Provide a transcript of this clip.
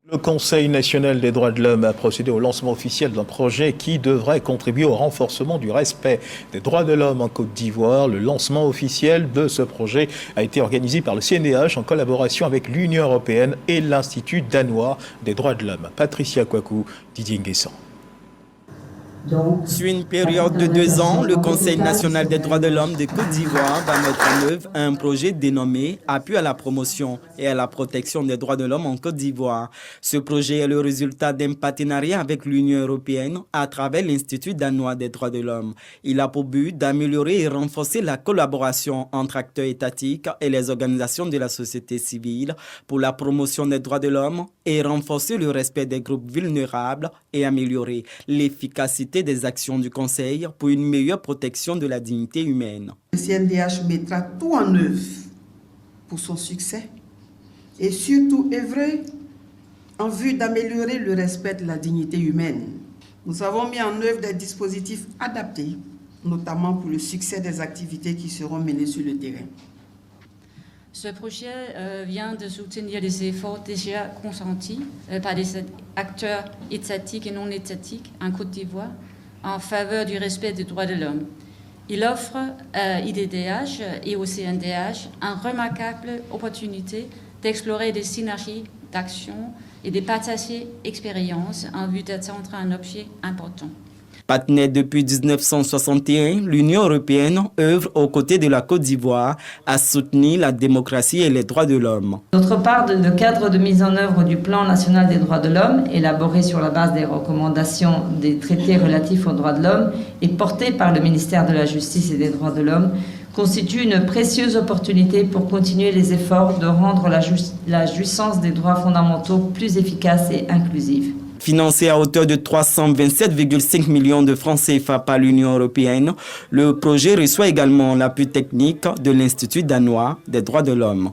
Le Conseil national des droits de l'homme a procédé au lancement officiel d'un projet qui devrait contribuer au renforcement du respect des droits de l'homme en Côte d'Ivoire. Le lancement officiel de ce projet a été organisé par le CNDH en collaboration avec l'Union européenne et l'Institut danois des droits de l'homme. Patricia Kwaku, Didier Nguessan. Sur une période de 2 ans, le Conseil national des droits de l'homme de Côte d'Ivoire va mettre en œuvre un projet dénommé « Appui à la promotion et à la protection des droits de l'homme en Côte d'Ivoire ». Ce projet est le résultat d'un partenariat avec l'Union européenne à travers l'Institut danois des droits de l'homme. Il a pour but d'améliorer et renforcer la collaboration entre acteurs étatiques et les organisations de la société civile pour la promotion des droits de l'homme et renforcer le respect des groupes vulnérables et améliorer l'efficacité des actions du Conseil pour une meilleure protection de la dignité humaine. Le CNDH mettra tout en œuvre pour son succès et surtout œuvrer en vue d'améliorer le respect de la dignité humaine. Nous avons mis en œuvre des dispositifs adaptés, notamment pour le succès des activités qui seront menées sur le terrain. Ce projet vient de soutenir les efforts déjà consentis par des acteurs étatiques et non étatiques en Côte d'Ivoire en faveur du respect des droits de l'homme. Il offre à IDDH et au CNDH une remarquable opportunité d'explorer des synergies d'action et de partager expériences en vue d'atteindre un objet important. Partenaire depuis 1961, l'Union européenne œuvre aux côtés de la Côte d'Ivoire à soutenir la démocratie et les droits de l'homme. D'autre part, le cadre de mise en œuvre du Plan national des droits de l'homme, élaboré sur la base des recommandations des traités relatifs aux droits de l'homme et porté par le ministère de la Justice et des droits de l'homme, constitue une précieuse opportunité pour continuer les efforts de rendre la jouissance des droits fondamentaux plus efficace et inclusive. Financé à hauteur de 327,5 millions de francs CFA par l'Union européenne, le projet reçoit également l'appui technique de l'Institut danois des droits de l'homme.